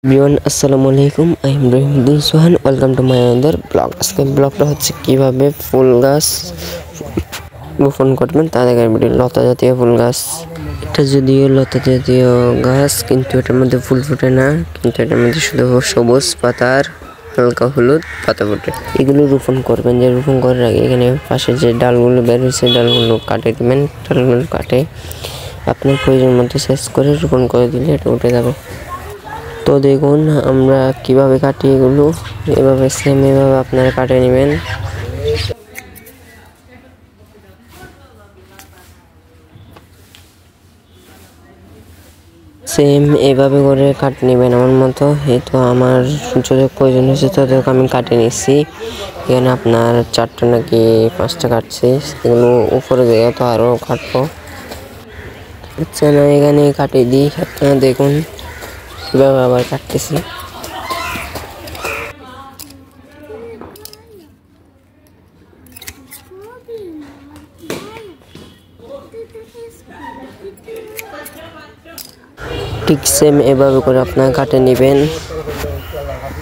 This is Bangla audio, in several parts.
এভরিওয়ান আসসালামু আলাইকুম, I am Rahimuddin Sohan. Welcome to my another blog. আজকে ব্লগটা হচ্ছে কিভাবে ফুল গাছ রোপণ করবেন তা দেখার ভিডিও। লতা জাতীয় ফুল গাছ, এটা যদিও লতা জাতীয় গাছ কিন্তু এটার মধ্যে ফুল ফোটে না, কিন্তু এটার মধ্যে শুধু সবুজ পাতার হালকা হলুদ পাতা ফোটে। এগুলো রোপণ করবেন, যে রোপণ করার আগে এখানে পাশে যে ডালগুলো বের হয়েছে ডালগুলো কাটে দেবেন। ডালগুলো কাটে আপনার প্রয়োজন মতো শেষ করে রোপণ করে দিলে এটা উঠে যাবে। তো দেখুন আমরা কিভাবে কাটি এগুলো, এভাবে সেম এভাবে আপনারা কাটে নেবেন। সেম এভাবে করে কাটে নেবেন আমার মতো। এই তো আমার যত প্রয়োজন হয়েছে তত আমি কাটে নিচ্ছি। এখানে আপনার 4টা নাকি 5টা কাটছি, এগুলো উপরে দেওয়া তো আরও কাটবো। আচ্ছা না, এখানে কাটিয়ে দিই। আপনারা দেখুন কীভাবে আবার কাটতেছি। ঠিক সেম এভাবে করে আপনারা কাটে নেবেন।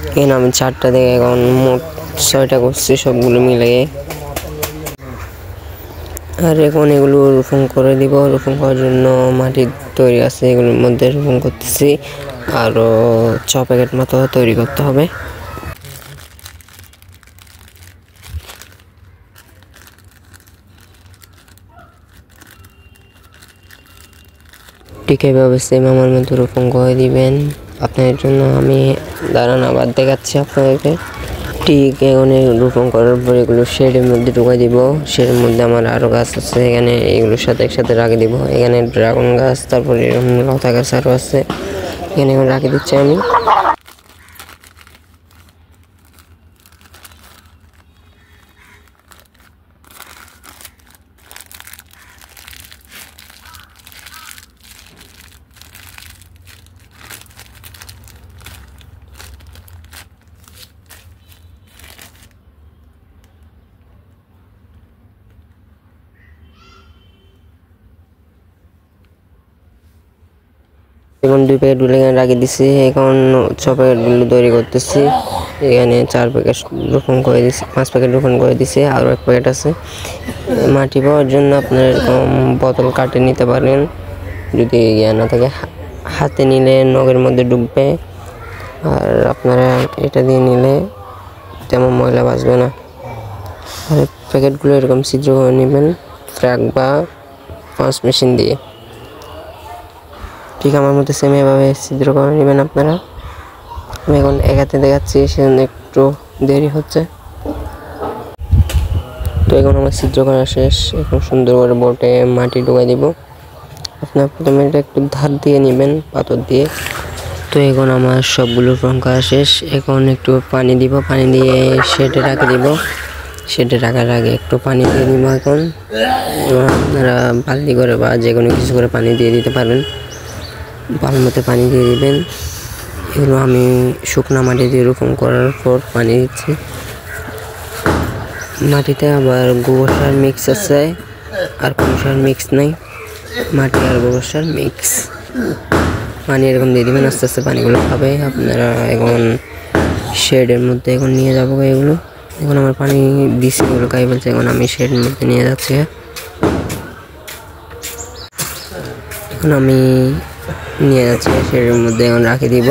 এখানে আমি 4টা থেকে এখন মোট 6টা করছি সবগুলো মিলিয়ে। আর এখন এগুলো রোপণ করে দিব। রোপণ করার জন্য মাটি তৈরি আছে, এগুলোর মধ্যে রোপণ করতেছি। আরও 6 প্যাকেট মতো তৈরি করতে হবে। ঠিক এভাবে সেম আমার মতো রোপণ করে দিবেন। আপনার জন্য আমি দাঁড়ান আবার দেখাচ্ছি আপনাদেরকে। ঠিক এখানে রোপণ করার পর এগুলো শেডের মধ্যে ঢুকাই দিব। শেডের মধ্যে আমার আরও গাছ আছে, এখানে এগুলোর সাথে একসাথে রাখে দিব। এখানে ড্রাগন গাছ, তারপরে এরকম লতা গাছ আরও আছে, এখানে এখন রাখে দিচ্ছি আমি। এখন 2 প্যাকেট গুলো এখানে রাখি দিছি। এখন 6 প্যাকেট গুলো তৈরি করতেছি। এখানে 4 প্যাকেট রোপণ করে দিছি, 5 প্যাকেট রোপণ করে দিছি, আরও 1 প্যাকেট আছে। মাটি পাওয়ার জন্য আপনার এরকম বোতল কাটে নিতে পারেন, যদি ইয়ে না থাকে। হাতে নিলে নখের মধ্যে ঢুকবে, আর আপনারা এটা দিয়ে নিলে তেমন ময়লা বাঁচবে না। আর প্যাকেটগুলো এরকম ছিদ্র করে নেবেন ফ্র্যাক বা পাঁচ মেশিন দিয়ে। ঠিক আমার মতো সেম এভাবে ছিদ্র করে নেবেন আপনারা। আমি এখন এক হাতে দেখাচ্ছি, সেজন্য একটু দেরি হচ্ছে। তো এখন আমার ছিদ্র করা শেষ। এখন সুন্দর করে বোটে মাটি ঢুকাই দিব। আপনার প্রথমে এটা একটু ধার দিয়ে নেবেন পাথর দিয়ে। তো এখন আমার সবগুলো রং করা শেষ। এখন একটু পানি দিব, পানি দিয়ে শেডে রাখে দিব। শেডে রাখার আগে একটু পানি দিয়ে দিব। এখন আপনারা বালতি করে বা যে কোনো কিছু করে পানি দিয়ে দিতে পারেন। ভালো মতো পানি দিয়ে দিবেন। এগুলো আমি শুকনো মাটি দিয়ে রোপণ করার পর পানি দিচ্ছি। মাটিতে আবার গোবর সার মিক্স আছে, আর কোনো সার মিক্স নাই, মাটি আর গোবর সার মিক্স। পানি এরকম দিয়ে দিবেন, আস্তে আস্তে পানিগুলো খাবে। আপনারা এখন শেডের মধ্যে এখন নিয়ে যাবো এগুলো। এখন আমার পানি দিচ্ছি, এগুলো খাই বলছে। এখন আমি শেডের মধ্যে নিয়ে যাচ্ছি। এখন আমি নিয়ে যাচ্ছি শেডের মধ্যে, এখন রাখি দিব।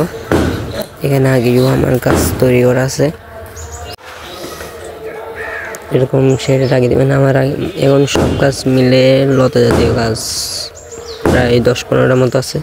এখানে আগেও আমার গাছ তৈরি করা আছে, এরকম শেডে রাখি দেবেন। আমার এখন সব গাছ মিলে লতা জাতীয় গাছ প্রায় 10-15টার মতো আছে।